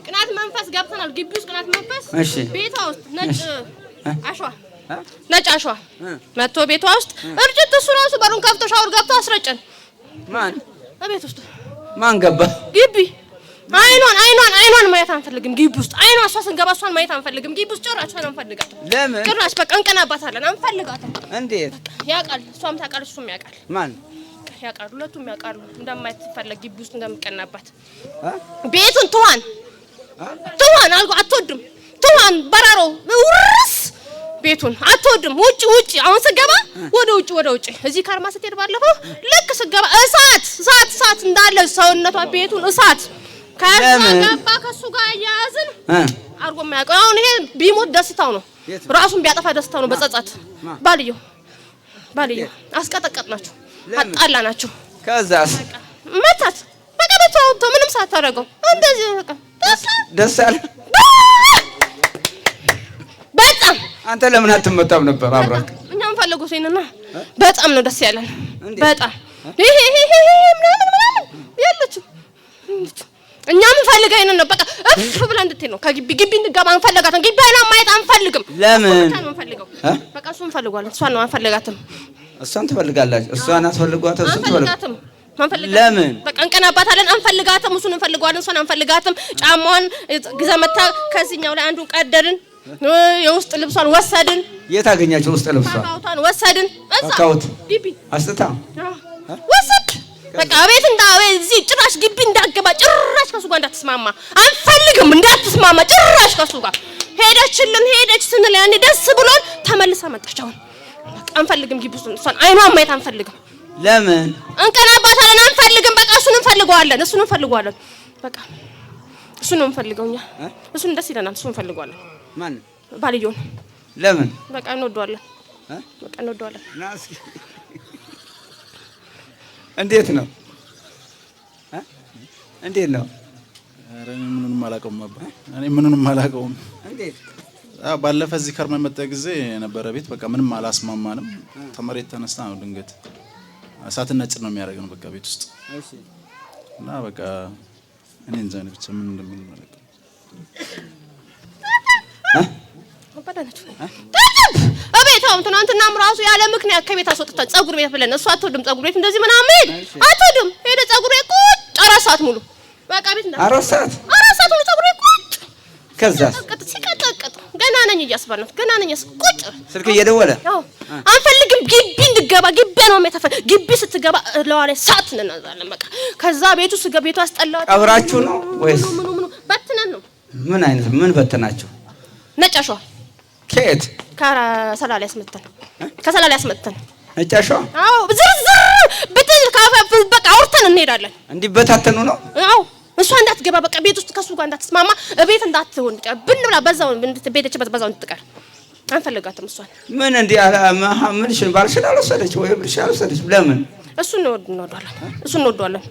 ቅናት መንፈስ ገብተናል ግቢ ውስጥ ቅናት መንፈስ ቤቷ ውስጥ ነጭ አሸዋ መጥቶ ቤቷ ውስጥ እርጅት እሱ ራሱ በሩን ከፍቶ ሻወር ገብቶ አስረጨን ማን ቤት ውስጥ ማን ገባ ግቢ አይኗን ማየት አንፈልግም ግቢ ውስጥ አይኗ እሷ ስንገባ እሷን ማየት አንፈልግም ግቢ ውስጥ ጭራሽ አንፈልጋትም ለምን ጭራሽ በቃ እንቀናባታለን አንፈልጋትም እንዴት ያውቃል እሷም ታውቃለች እሱም ያውቃል ማን ያውቃሉ ሁለቱም ያውቃሉ እንደማይፈልግ ግቢ ውስጥ እንደምቀናባት ቤቱን ትዋን አልጎ አትወድም ትዋን በራሮ ውርስ ቤቱን አትወድም ውጪ አሁን ስገባ ወደ ውጪ እዚህ ካርማ ስትሄድ ባለፈው ልክ ስገባ እሳት እንዳለ ሰውነቷ ቤቱን እሳት ከገባ ከሱ ጋር ያያዝን አርጎ ማያውቀው አሁን ይሄ ቢሞት ደስታው ነው ራሱን ቢያጠፋ ደስታው ነው በጸጸት ባልየው አስቀጠቀጥናቸው አጣላናቸው ከዛስ መታት በቃ በተውቶ ምንም ሳታረገው እንደዚህ በቃ ደስ አለ በጣም አንተ ለምን አትመጣም ነበር አብራክ እኛም ፈልጉ ሲንና በጣም ነው ደስ ያለን በጣም ይሄ ምናምን ያለች እኛም ፈልገን ነው በቃ እፍ ብላ እንድትይ ነው ከግቢ እንድገባ አንፈልጋትም ግቢ አይና ማየት አንፈልግም ለምን በቃ እሱን ፈልጓል እሷን ነው አንፈልጋትም እሷን ትፈልጋላችሁ እሷን አትፈልጓት እሱን ትፈልጋትም ለምን በቃ እንቀናባታለን አንፈልጋትም እሱን እንፈልጋለን እሷን አንፈልጋትም ጫማዋን ግዛመታ ከዚህኛው ላይ አንዱን ቀደድን የውስጥ ልብሷን ወሰድን የት አገኛችሁ ውስጥ ልብሷን ወሰድን አካውት ግቢ አስታ ወሰድ በቃ ቤት እዚህ ጭራሽ ግቢ እንዳገባ ጭራሽ ከሱ ጋር እንዳትስማማ አንፈልግም እንዳትስማማ ጭራሽ ከሱ ጋር ሄደች ስንል ያኔ ደስ ብሎን ተመልሳ መጣች አሁን በቃ አንፈልግም ግቢ ውስጥ እሷን አይኗን ማየት አንፈልግም ለምን እንቀናባታለን አንፈልግም በቃ እሱን እንፈልገዋለን በቃ እሱን ነው እንፈልገውኛ እሱን ደስ ይለናል እሱን እንፈልገዋለን ማን ባልየውን ለምን በቃ እንወደዋለን ናስ እንዴት ነው ኧረ ምንንም አላውቀውም እንዴት ባለፈ እዚህ ከርመ መጣ ጊዜ ነበረ ቤት በቃ ምንም አላስማማንም ተመሬት ተነስታ ነው ድንገት እሳትና ጭር ነው የሚያደርገን በቃ ቤት ውስጥ እሺ እና በቃ እኔ እንጃ ነው ብቻ ምን እንደምን ማለት አቤታው ትናንትናም ራሱ ያለ ምክንያት ከቤት አስወጥተን ጸጉር ቤት ብለን እሷ አትወድም ጸጉር ቤት እንደዚህ ምናምን አትወድም ሄደ ጸጉር ቤት ቁጭ 4 ሰዓት ሙሉ በቃ ቤት 4 ሰዓት ሙሉ ጸጉር ቤት ቁጭ ከዛስ ሲቀጠቅጥ ገና ነኝ እያስባልናት ገና ነኝ ቁጭ ስልክ እየደወለ አንፈልግም ግቢ እንድገባ ግቢ ነው የሚያተፈ ግቢ ስትገባ ለዋለ ሰዓት እንናዛለን በቃ ከዛ ቤቱ ቤቱ አስጠላው ቀብራችሁ ነው ወይስ ምን በትነን ነው ምን በትናችሁ ነጭ አሸዋ ከየት ከሰላሌ ያስመጣን ነጭ አሸዋ አዎ ዝርዝር በትል በቃ አውርተን እንሄዳለን እንዲበታተኑ ነው አዎ እሷ እንዳትገባ በቃ ቤት ውስጥ ከሱ ጋር እንዳትስማማ ቤት እንዳትሆን ብንብላ በዛው ቤተችበት በዛው እንድትቀር አንፈልጋትም እሷን ምን እንዴ ምንሽ ባልሽን አልወሰደች ወይ ብልሽ አልወሰደች ለምን እሱን እንወደዋለን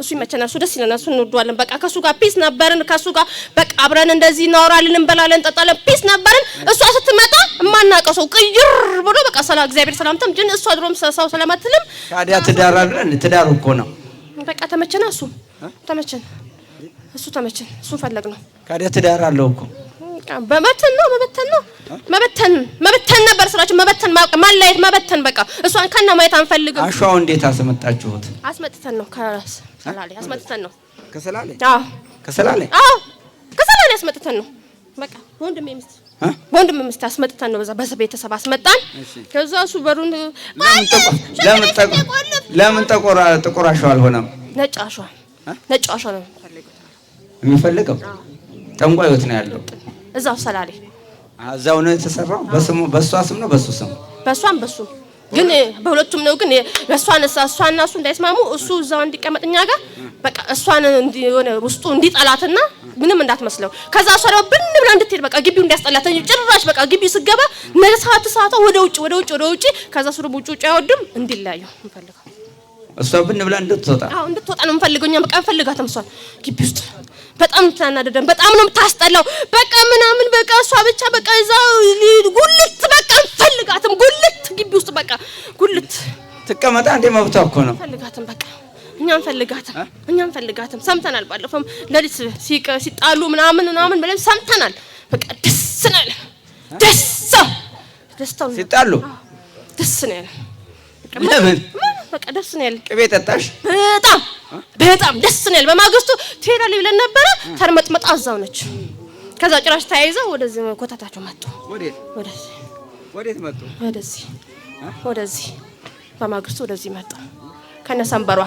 እሱ ይመቸናል እሱ ደስ ይለናል እሱ እንወደዋለን በቃ ከሱ ጋር ፒስ ነበርን ከሱ ጋር በቃ አብረን እንደዚህ እናወራለን እንበላለን እንጠጣለን ፒስ ነበርን እሷ ስትመጣ ማናቀው ሰው ቅይር ብሎ በቃ ሰላም እግዚአብሔር ሰላምታም ግን እሷ ድሮም ሰው ስለማትልም ታዲያ ትዳር እኮ ነው በቃ ተመቸና ተመቸን እሱ ፈለግ ነው ታዲያ ትዳር አለው እኮ መበተን ነበር ስራችን መበተን ማላየት መበተን በቃ እሷን ከና ማየት አንፈልግም አሸዋው እንዴት አስመጣችሁት አስመጥተን ነው ከሰላሌ አስመጥተን ነው ከሰላሌ አስመጥተን ነው በቃ ወንድም ሚስት አስመጥተን ነው በዛ ቤተሰብ አስመጣን ከዛ እሱ በሩን ለምን ጥቁር አሸዋ አልሆነም ነጭ አሸዋ ነው የሚፈልገው ጠንቋዮት ነው ያለው እዛው ሰላሌ እዛው ነው የተሰራው በሷ ስም ነው በሱ ስም በሷም ግን በሁለቱም ነው ግን እሷና እሱ እንዳይስማሙ እሱ እዛው እንዲቀመጥኛ ጋር በቃ እሷን እንዲሆነ ውስጡ እንዲጣላትና ምንም እንዳትመስለው ከዛ እሷ ደግሞ ብን ብላ እንድትሄድ በቃ ግቢው እንዲያስጠላት ጭራሽ በቃ ግቢው ስገባ ነሳት ወደ ውጭ ከዛ እሱ ደግሞ ውጭ አይወድም እንዲለያዩ እንፈልጋለን እሷ ብን ብላ እንድትወጣ ነው እንፈልገውኛ በቃ እንፈልጋትም እሷን ግቢ ውስጥ በጣም ተናደደን በጣም ነው የምታስጠላው በቃ ምናምን በቃ እሷ ብቻ በቃ እዛው ጉልት በቃ እንፈልጋትም ጉልት ግቢ ውስጥ በቃ ጉልት ትቀመጣ እንደ መብቷ እኮ ነው እንፈልጋትም በቃ እኛም ፈልጋትም ሰምተናል። ባለፈው ለሊት ሲጣሉ ምናምን ብለን ሰምተናል። በቃ ደስታው ሲጣሉ ደስ ነው ያለ። ለምን በቃ ደስ ነው ያለ። ቅቤ ጠጣሽ? በጣም ደስ ነው ያለ። በማግስቱ ትሄዳለህ ብለን ነበረ። ተርመጥመጣ እዛው ነች። ከዛ ጭራሽ ተያይዘው ወደዚህ ኮታታቸው መጡ። ወዴት መጡ? ወደዚህ በማግስቱ ወደዚህ መጡ። ከነሰንበሯ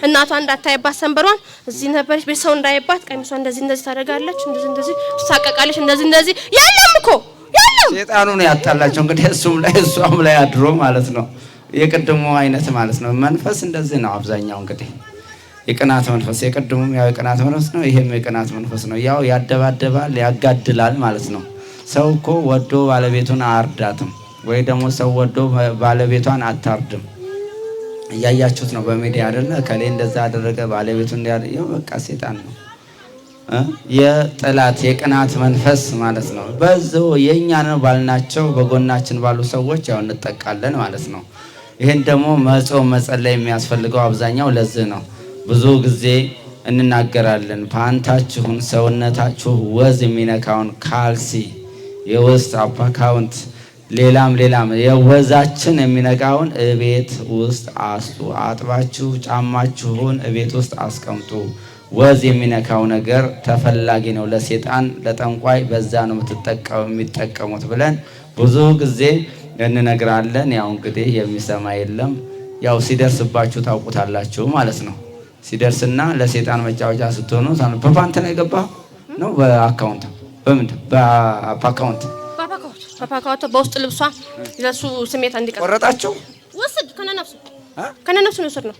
እናቷ እንዳታይባት ሰንበሯን እዚህ ነበረች። ቤተሰው እንዳይባት ቀሚሷ እንደዚህ ታደርጋለች፣ እንደዚህ ትሳቀቃለች፣ እንደዚህ ያለም እኮ ሴጣኑ ነው ያጣላቸው። እንግዲህ እሷም ላይ አድሮ ማለት ነው። የቅድሙ አይነት ማለት ነው። መንፈስ እንደዚህ ነው አብዛኛው። እንግዲህ የቅናት መንፈስ የቅድሙም ያው የቅናት መንፈስ ነው። ይሄም የቅናት መንፈስ ነው። ያው ያደባደባል፣ ያጋድላል ማለት ነው። ሰው እኮ ወዶ ባለቤቱን አያርዳትም፣ ወይ ደግሞ ሰው ወዶ ባለቤቷን አታርድም። እያያችሁት ነው በሚዲያ አይደለ? ከሌ እንደዛ አደረገ ባለቤቱ እንዲያደርግ በቃ ሴጣን ነው። የጥላት የቅናት መንፈስ ማለት ነው። በዛው የኛ ነው ባልናቸው በጎናችን ባሉ ሰዎች ያው እንጠቃለን ማለት ነው። ይሄን ደግሞ መጾም መጸለይ የሚያስፈልገው አብዛኛው ለዚህ ነው። ብዙ ጊዜ እንናገራለን። ፓንታችሁን ሰውነታችሁ ወዝ የሚነካውን ካልሲ የውስጥ አፓካውንት ሌላም የወዛችን የሚነካውን እቤት ውስጥ አጥባችሁ ጫማችሁን እቤት ውስጥ አስቀምጡ። ወዝ የሚነካው ነገር ተፈላጊ ነው ለሴጣን ለጠንቋይ፣ በዛ ነው የሚጠቀሙት ብለን ብዙ ጊዜ እንነግራለን። ያው እንግዲህ የሚሰማ የለም። ያው ሲደርስባችሁ ታውቁታላችሁ ማለት ነው። ሲደርስና ለሴጣን መጫወቻ ስትሆኑ በፓንት ነው የገባው ነው በአካውንት በምንድን በአካውንት በውስጥ ልብሷ ለሱ ስሜት እንዲቀር ቆረጣችሁ። ወስድ ከነነፍሱ ነው ነው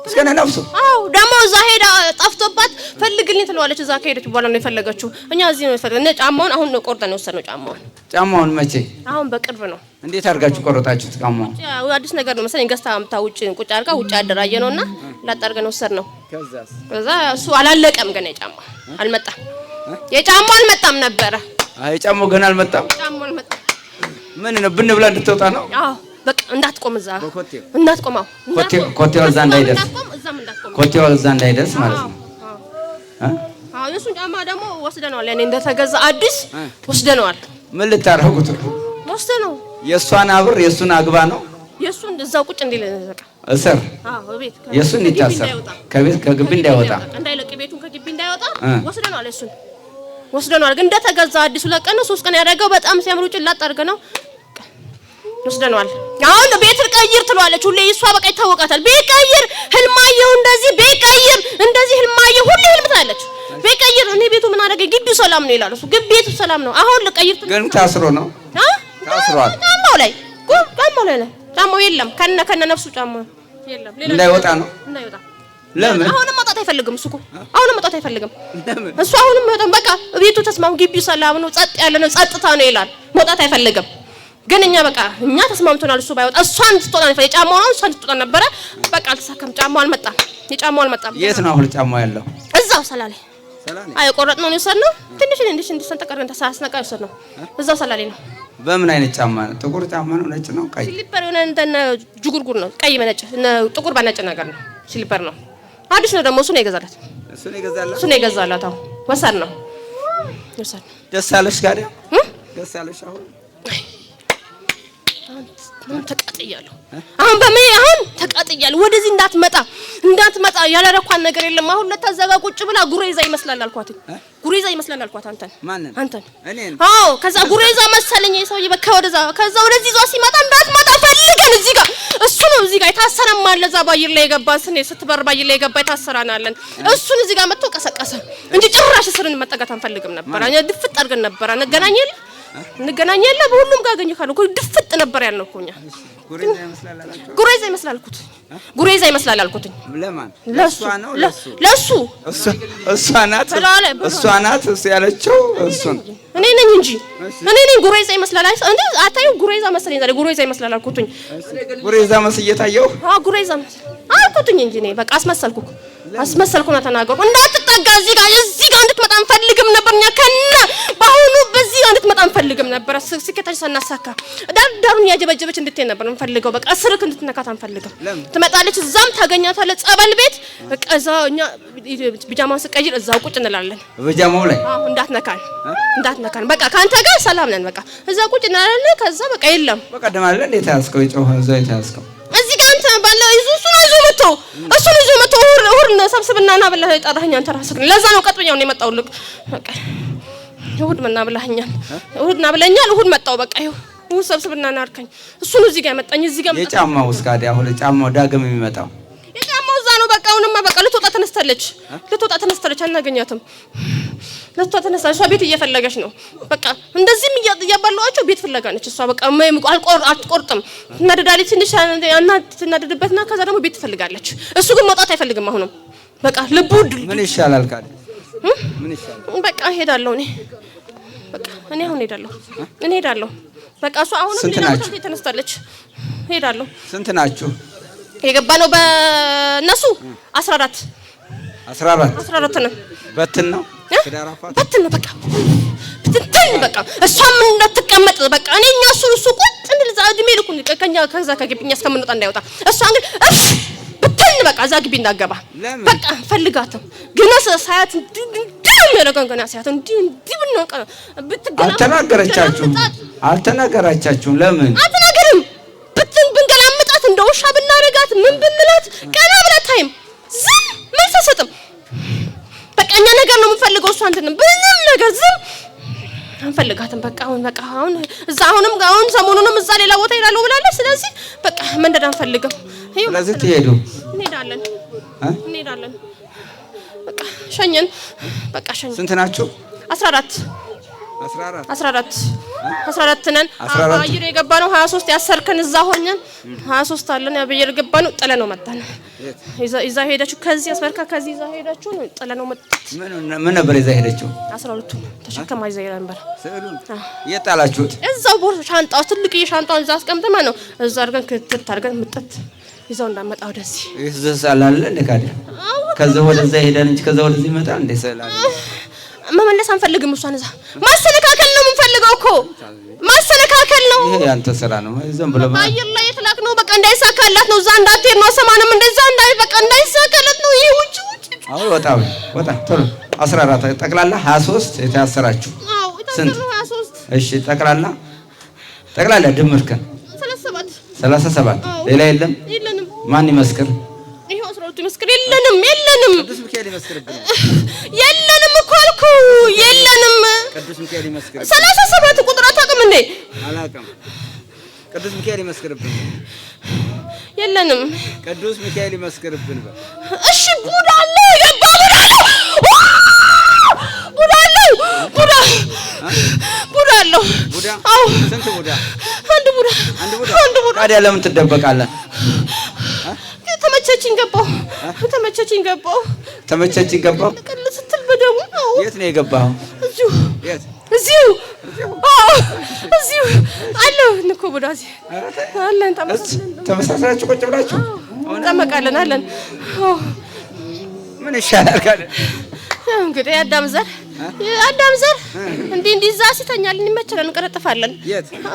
እስከነ ነፍሱ። አዎ ደግሞ እዛ ሄዳ ጠፍቶባት ፈልግልኝ ትለዋለች። እዛ ከሄደች በኋላ ነው የፈለገችው። እኛ እዚህ ነው የፈለግነው። ጫማውን አሁን ነው ቆርጠን የወሰድነው። ጫማውን መቼ? አሁን በቅርብ ነው። እንዴት አድርጋችሁ ቆረጣችሁት? ጫማውን ያው አዲስ ነገር ነው መሰለኝ። ገዝታ አምታ ውጭ ቁጭ አድርጋ ውጭ አደራየ ነውና ላጣርገን ወሰድነው። ከዛ እሱ አላለቀም ገና የጫማው አልመጣም ነበረ። የጫማው ገና አልመጣም። ምን ነው ብን ብላ እንድትወጣ ነው? አዎ በቃ እንዳትቆም እዛ እንዳትቆም ኮቴው እዛ እንዳይደርስ ማለት ነው። አዎ የሱን ጫማ ደግሞ ወስደነዋል። ያኔ እንደተገዛ አዲስ ወስደነዋል። ምን ልታረጉት ነው? ወስደነው የሷን አብር የሱን አግባ ነው። የሱን እዛው ቁጭ እንዲል በቃ እስር ቤት የሱን ይታሰር ከግቢ እንዳይወጣ እንዳይለቅ ቤቱን ከግቢ እንዳይወጣ ወስደነዋል። የሱን ወስደነዋል። ግን እንደተገዛ አዲስ 2 ቀን 3 ቀን ያደረገው በጣም ሲያምሩ ጭላጥ አድርገነው ወስደነዋል። አሁን ቤት ቀይር ትሏለች ሁሌ እሷ በቃ ይታወቃታል። ቤት ቀይር ህልማየሁ እንደዚህ ቤት ቀይር እንደዚህ ህልማየሁ ሁሌ ህልም ትላለች። ቤት ቀይር እኔ ቤቱ ምን አደረገ? ግቢው ሰላም ነው ይላል እሱ። ቤቱ ሰላም ነው። አሁን ልቀይር ግን ታስሮ ነው ታስሯል። ጫማው ላይ ጫማው የለም ከነ ነፍሱ ጫማ የለም። እንዳይወጣ ነው እንዳይወጣ። ለምን? አሁንም መውጣት አይፈልግም እሱ እኮ አሁንም መውጣት አይፈልግም እሱ። አሁንም መውጣት በቃ ቤቱ ተስማሙ፣ ግቢው ሰላም ነው፣ ጸጥ ያለ ነው፣ ጸጥታ ነው ይላል። መውጣት አይፈልግም። ግን እኛ ተስማምቶናል። እሱ ባይወጣ እሷን ስትወጣ ነው የጫማው ነው እሷን ስትወጣ ነበረ። በቃ አልተሳካም። ጫማው አልመጣም። የጫማው አልመጣም። የት ነው አሁን ጫማው ያለው? እዛው ሰላሌ አይ ቆረጥነው ነው የወሰድነው። ትንሽ ሰንጠቀረን ተሳስነቃ የወሰድነው እዛው ሰላሌ ነው። በምን አይነት ጫማ ነው? ጥቁር ጫማ ነው? ነጭ ነው? ቀይ ስሊፐር የሆነ እንደነ ጅጉርጉር ነው። ቀይ በነጭ ጥቁር በነጭ ነገር ነው። ስሊፐር ነው። አዲስ ነው ደግሞ። እሱ ነው የገዛላት። አዎ ወሰድ ነው። ደስ አለሽ ጋር ደስ አለሽ አሁን ተቃጥያለሁ። አሁን ተቃጥያለሁ። ወደዚህ እንዳትመጣ ያላረኳን ነገር የለም። አሁን ለታዘጋ ቁጭ ብላ ጉሬዛ ይመስላል አልኳት። አንተን እኔን። አዎ ከዛ ጉሬዛ መሰለኝ የሰውዬ በቃ ከዛ ወደዚህ ዟ ሲመጣ እንዳትመጣ ፈልገን እዚህ ጋር እሱ ነው እዚህ ጋር የታሰረም አለ። እዛ ባየር ላይ የገባ ስትበር ባየር ላይ የገባ የታሰራናለን። እሱን እዚህ ጋር መጥቶ ቀሰቀሰ እንጂ ጭራሽ ስርን መጠጋት አንፈልግም ነበር። እኛ ድፍጥ አድርገን ነበር እንገናኛለን። በሁሉም ጋር አገኘካለሁ እኮ ድፍጥ ነበር ያልነው እኮ እኛ። ጉሬዛ ይመስላል አልኩት። ለማን? ለሱ እሷ ናት ያለችው እሱን። እኔ ነኝ እንጂ እኔ ነኝ። ጉሬዛ ይመስላል እንዴ? አታዩ? ጉሬዛ መሰለኝ ዛሬ ጉሬዛ ይመስላል አልኩትኝ። ጉሬዛ መስዬ ታየው? ጉሬዛ አልኩትኝ እንጂ እኔ በቃ አስመሰልኩ። አስመሰልኩና ተናገርኩ። እንዳትጠጋ እዚህ ጋር እንድትመጣ አንፈልግም ነበር። እኛ ከነ በአሁኑ በዚህ እንድትመጣ አንፈልግም ነበር። ስኬታችን ሳናሳካ ዳሩን ያጀበጀበች እንድትሄድ ነበር እንፈልገው። በቃ ስርክ እንድትነካት አንፈልግም። ትመጣለች፣ እዛም ታገኛታለች ጸበል ቤት። በቃ እዛ እኛ ቢጃማውን ስቀይር እዛው ቁጭ እንላለን። ቢጃማው ላይ እንዳትነካን በቃ ካንተ ጋር ሰላም ነን። በቃ እዛ ቁጭ እንላለን። ከዛ በቃ የለም በቃ ደማለ እንዴት ያስከው ይጮህ እዛው የታስከው እዚህ ጋር አንተ ባለው እሱን ይዞ መጥቶ እሑድ ሰብስብና ና ብለህ ጠራኸኝ አንተ ራስህ። ለዛ ነው ቀጥበኛው ነው የመጣው። ልክ በቃ እሑድ ና ብለኸኛል፣ እሑድ ና ብለኛል። እሑድ መጣው በቃ ይኸው እሑድ ሰብስብና ና አልከኝ። እሱን እዚህ ጋር ያመጣኝ እዚህ ጋር የጫማው እስካዲያ አሁን ጫማው ዳግም የሚመጣው የጫማው እዛ ነው። በቃ አሁንማ በቃ ልትወጣ ተነስተለች አናገኛትም። ልትወጣ ተነስተለች። እሷ ቤት እየፈለገች ነው። በቃ እንደዚህም እያባለዋቸው ቤት ፍለጋ ነች እሷ። በቃ አትቆርጥም፣ ትናደዳለች። ትንሽ ትናደድበትና ከዛ ደግሞ ቤት ትፈልጋለች። እሱ ግን መውጣት አይፈልግም። አሁንም በቃ ልቡ ምን ይሻላል ካለ ምን ይሻላል? በቃ እሄዳለሁ እኔ አሁን እሄዳለሁ። በቃ እሷ አሁንም ሌላ ቦታ ተነስተለች። እሄዳለሁ። ስንት ናችሁ የገባነው በእነሱ 14 ነው። በትን ነው በቃ ብትንትን በቃ እሷም እንዳትቀመጥ በቃ እኛ እሱ ቁጭ እንድል እዛ እድሜ ልኩን ከኛ ከዛ ከግቢኛ እስከምንወጣ እንዳይወጣ እሷን ግን ብትን በቃ እዛ ግቢ እንዳገባ በቃ ፈልጋትም ግን ሳያት የሚያደርገን ገና ሳያት እንዲህ ብንወጣ አልተናገራቻችሁም? ለምን አትናገርም? ብንገላምጣት እንደ ውሻ ብናረጋት ምን ብንላት ቀና ብላ ታይም ዝም መልስ አትሰጥም። በቃ እኛ ነገር ነው የምንፈልገው። እሷ እንትን ምንም ነገር ዝም አንፈልጋትም። በቃ አሁን እዛ አሁን ሰሞኑንም እዛ ሌላ ቦታ ሄዳለሁ ብላለች። ስለዚህ በቃ መንደድ አንፈልግም። ስለዚህ ትሄዱ እንሄዳለን። በቃ ሸኘን። በቃ ሸኘን። ስንት ናችሁ? 14 ነን። አየር የገባነው 23 ያሰርከን እዛ ሆነን 23 አለን። አየር የገባነው ጥለነው መጣን። ይዛ ሄደችው ከዚህ አስመርካ ከዚህ ይዛ ሄደችው ጥለነው መጣት። ምን ነበር ይዛ ሄደችው? 12 ተሸከማ ይዛ ሄዳ ነበር። ስዕሉን የጣላችሁት እዛው ሻንጣው ትልቅ ሻንጣውን እዛ አስቀምጠን ነው እዛ አድርገን ክትት አድርገን ምጥት ይዘው እንዳመጣ ወደዚህ ይዘሳላል እንደ ካዲያ ከዛ ወደዛ ሄደን እንጂ ከዛ ወደዚህ ይመጣል እንደ ሰላም መመለስ አንፈልግም። እሷን እዛ ማስተካከል ነው የምንፈልገው እኮ ማስተካከል ነው። ይሄ ያንተ ስራ ነው። ዝም ብሎ ባየር ላይ የተላክ ነው። በቃ እንዳይሳካላት ነው። እዛ እንዳትሄድ ነው። ሰማንም እንደዛ በቃ እንዳይሳካላት ነው። ይሄ ውጭ አሁን ወጣ ቶሎ 14 ጠቅላላ 23 የታሰራችሁ ስንት? 23 እሺ ጠቅላላ ድምርከን 37 ሌላ የለንም። ማን ይመስክር? ይሄው 12 ይመስክር። የለንም ቅዱስ ሚካኤል ይመስክርብን። የለንም እኮ አልኩ። የለንም ቅዱስ ሚካኤል ይመስክር። 37 ቁጥር አታውቅም እንዴ? አላውቅም። ቅዱስ ሚካኤል ይመስክርብን። የለንም። ቅዱስ ሚካኤል ይመስክርብን። እሺ ቡዳ አለ ቡዳ አለው። አዎ ስንት ቡዳ? አንድ ቡዳ። ታዲያ ለምን ትደበቃለህ? ተመቸችኝ ገባሁ። ለቀል ስትል በደሙ የት ነው የገባኸው? እዚሁ አለው እኮ ቡዳ እዚህ አለን። ተመሳስላችሁ ቁጭ ብላችሁ እንጠመቃለን አለን። ምን ይሻላል ካለ እንግዲህ አዳም ዘር እንዲህ እዛ ሲተኛልን ይመቸናል፣ እንቀረጥፋለን።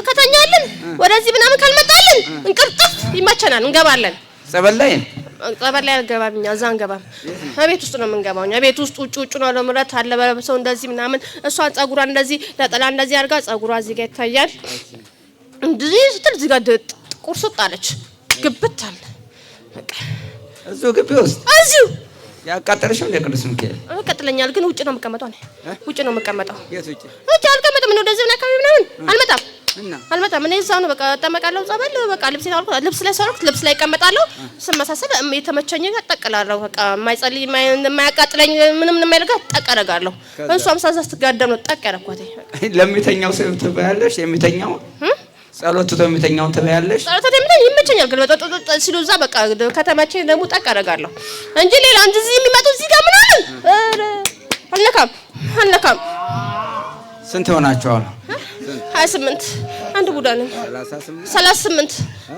ከተኛልን ወደዚህ ምናምን ካልመጣልን እንቅርጥፍ ይመቸናል፣ እንገባለን። ጸበል ላይ አልገባም። እኛ እዛ አንገባም። ቤት ውስጥ ነው የምንገባው። እኛ ቤት ውስጥ ውጭ ነው ለምረት አለ በሰው እንደዚህ ምናምን። እሷን ጸጉሯን እንደዚህ ለጠላ እንደዚህ አድርጋ ጸጉሯ እዚህ ጋር ይታያል። እንደዚህ ስትል እዚህ ጋር ጥቁር ሱጥ አለች ግብት አለ። በቃ እዚሁ ግቢ ውስጥ እዚሁ ያቃጠለሽው እንደ ቅዱስ ሚካኤል ያቃጠለኛል። ግን ውጭ ነው የምቀመጠው እኔ ውጭ ነው የምቀመጠው። የት ውጭ? ውጭ አልቀመጥም። ነው ወደዚህ አካባቢ ምናምን አልመጣም። እኔ እዛው ነው በቃ እጠመቃለሁ። ጸበል በቃ ልብስ ላይ ሰራኩት፣ ልብስ ላይ እቀመጣለሁ። ስመሳሰል የተመቸኝ ጋር እጠቀላለሁ። በቃ የማይጸልይ የማያቃጥለኝ ምንም የማይልጋ እጠቀረጋለሁ። እሷም ሳዛ ስትጋደም ነው ጠቅ ያደረኳት። ለሚተኛው ሰው ትበያለሽ? የሚተኛው ጸሎት የሚተኛውን ትበያለሽ? ጸሎት የሚተኛው ይመቸኛል። ግን በጠጥ ሲሉ እዛ በቃ ከተመቸኝ ደግሞ ጠቅ አደርጋለሁ እንጂ ሌላ እንደዚህ የሚመጡ እዚህ ጋር ምናምን አልነካም። ስንት ሆናችሁ አሁን? 28 አንድ ቡዳ ነኝ። 38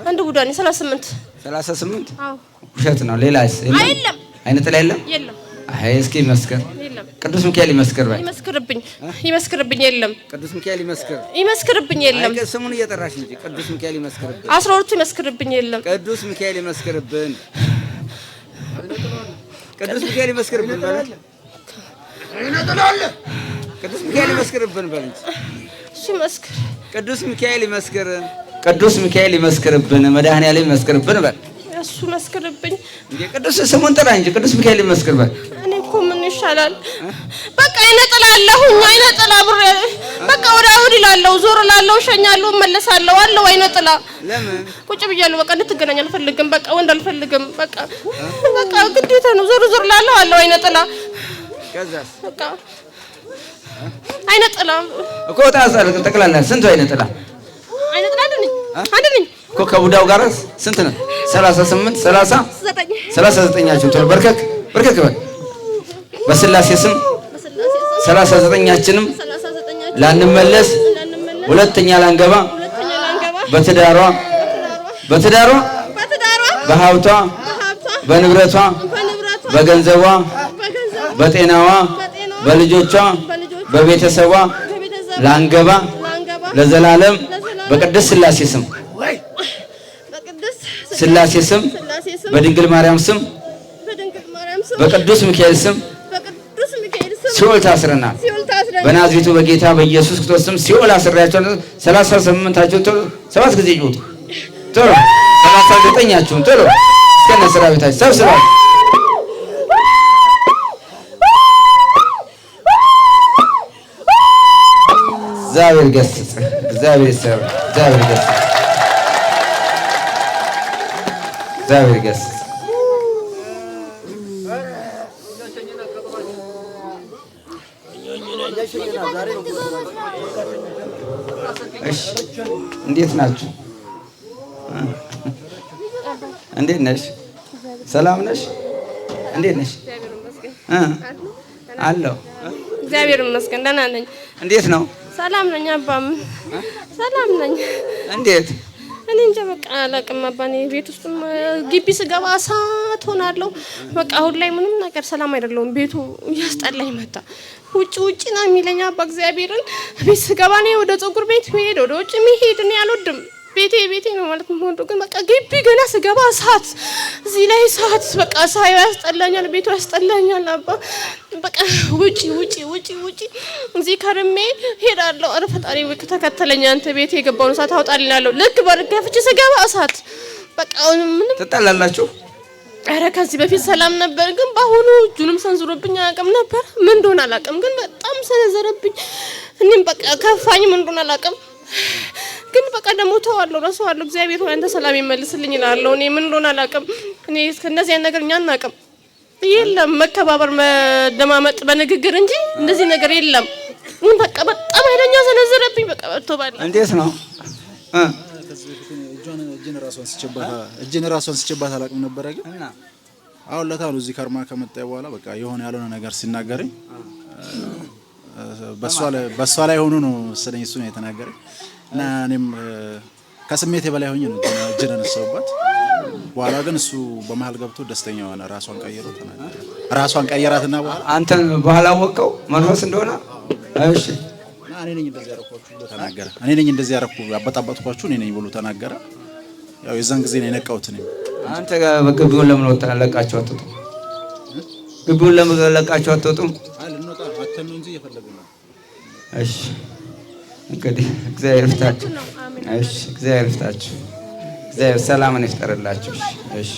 አንድ ቡዳ ነኝ። 38 አዎ ውሸት ነው። ሌላስ አይደለም አይነ ጥላ የለም የለም። አይ እስኪ ይመስክር። የለም። ቅዱስ ሚካኤል ይመስክር በል። ይመስክርብኝ። የለም። ቅዱስ ሚካኤል ይመስክርብኝ። የለም። አይ ስሙን እየጠራሽ እንጂ ቅዱስ ሚካኤል ይመስክርብኝ። 12ቱ ይመስክርብኝ። የለም። ቅዱስ ሚካኤል ይመስክርብን። ቅዱስ ሚካኤል ይመስክርብን በል። ቅዱስ ሚካኤል ይመስክርብን በል እንጂ እሺ መስክር። ቅዱስ ሚካኤል ይመስክር። ቅዱስ ሚካኤል ይመስክርብን። መድኃኒዓለም ይመስክርብን በል። እሱ መስክርብኝ። እንዴ ቅዱስ ስሙን ጥራ እንጂ ቅዱስ ሚካኤል ይመስክር በል። እኔ እኮ ምን ይሻላል? በቃ አይነ ጥላ አለሁኝ። አይነ ጥላ ብሬ በቃ ወደ አውድ እላለሁ፣ ዞር እላለሁ፣ እሸኛለሁ፣ እመለሳለሁ አለው። አይነ ጥላ ለምን ቁጭ ብያለሁ። በቃ እንድትገናኝ አልፈልግም። በቃ ወንድ አልፈልግም። በቃ ግዴታ ነው። ዞር ዞር እላለሁ አለው። አይነ ጥላ ከዛስ በቃ አይነ ጥላ እኮ ታሳለ ጠቅላላ ስንት አይነ ጥላ አንድ ነኝ እኮ ከቡዳው ጋር ስንት ነው? 38 39 ቶሎ በርከክ በርከክ በል። በስላሴ ስም 39ኛችንም ላንመለስ ሁለተኛ ላንገባ በትዳሯ በሀብቷ በንብረቷ በገንዘቧ በጤናዋ በልጆቿ በቤተሰቧ ላንገባ ለዘላለም በቅድስት ስላሴ ስም ስላሴ ስም በድንግል ማርያም ስም በቅዱስ ሚካኤል ስም ሲኦል ታስረናል። በናዝሬቱ በጌታ በኢየሱስ ክርስቶስ ስም ሲኦል አስሬያቸዋለሁ። 38ኛችሁን ቶሎ 7 ጊዜ ይውጡ። ቶሎ 39ኛችሁን ቶሎ እስከነ ሰራዊታችሁ ሰብስባችሁ እግዚአብሔር ገስጽ እግዚአብሔር ይሰራ እግዚአብሔር ገስጽ እግዚአብሔር ገስጽ። እሺ እንዴት ናችሁ? እንዴት ነሽ? ሰላም ነሽ? እንዴት ነሽ? አለሁ እግዚአብሔር ይመስገን ደህና ነኝ። እንዴት ነው? ሰላም ነኝ አባም ሰላም ነኝ። እንዴት? እኔ እንጃ በቃ አላውቅም አባ። እኔ ቤት ውስጥ ግቢ ስገባ እሳት ሆናለሁ። በቃ አሁን ላይ ምንም ነገር ሰላም አይደለሁም። ቤቱ እያስጠላኝ መጣ። ውጪ ነው የሚለኝ አባ። እግዚአብሔርን ቤት ስገባ እኔ ወደ ፀጉር ቤት መሄድ ወደ ውጭ መሄድ እኔ አልወድም። ቤቴ ነው ማለት ነው። ግን በቃ ግቢ ገና ስገባ እሳት፣ እዚህ ላይ እሳት፣ በቃ ሳይው ያስጠላኛል፣ ቤቱ ያስጠላኛል አባ። በቃ ውጪ እዚህ ከርሜ ሄዳለሁ። ኧረ ፈጣሪ ወይ ተከተለኝ አንተ ቤቴ የገባውን እሳት አውጣልኛለሁ። ልክ በርገፍጭ ስገባ እሳት። በቃ ምንም ትጣላላችሁ? ኧረ ከዚህ በፊት ሰላም ነበር፣ ግን በአሁኑ እጁንም ሰንዝሮብኝ አያውቅም ነበር። ምን እንደሆነ አላውቅም፣ ግን በጣም ሰነዘረብኝ። እኔም በቃ ከፋኝ፣ ምን እንደሆነ አላውቅም። ግን በቃ ደግሞ ተዋለሁ፣ ረሳዋለሁ። እግዚአብሔር ሆይ አንተ ሰላም ይመልስልኝ እላለሁ። እኔ ምን እንደሆነ አላውቅም። እኔ እንደዚህ አይነት ነገር እኛ አናውቅም። የለም መከባበር፣ መደማመጥ በንግግር እንጂ እንደዚህ ነገር የለም። በቃ በጣም ኃይለኛ ሰነዘረብኝ። በቃ ተባለ። እንዴት ነው? እጅን ራሷን ስችባት አላውቅም ነበረ። ግን አሁን ለታ ነው እዚህ ከርማ ከመጣ በኋላ በቃ የሆነ ያልሆነ ነገር ሲናገረኝ በሷ ላይ ሆኖ ነው መሰለኝ እሱ ነው የተናገረኝ። እና እኔም ከስሜቴ በላይ ሆኜ ነው እጅን አነሳሁባት። በኋላ ግን እሱ በመሀል ገብቶ ደስተኛ ሆነ። ራሷን ቀየራትና በኋላ አንተን በኋላ አወቀው መንፈስ እንደሆነ። እሺ እኔ ነኝ እንደዚህ ያረኳችሁ ብሎ ተናገረ። እኔ ነኝ እንደዚህ ያረኩ አበጣበጥኳችሁ እኔ ነኝ ብሎ ተናገረ። ያው የዛን ጊዜ ነው የነቃሁት። እኔ አንተ ግቢውን ለምን ወጣላችሁ አትወጡም? ግቢውን ለምን ለቃችሁ አትወጡም? ልንወጣ አተን ነው እንጂ እየፈለግን ነው። እሺ እንግዲህ እግዚአብሔር ይፍታችሁ። እሺ እግዚአብሔር ይፍታችሁ። እግዚአብሔር ሰላምን ይፍጠርላችሁ። እሺ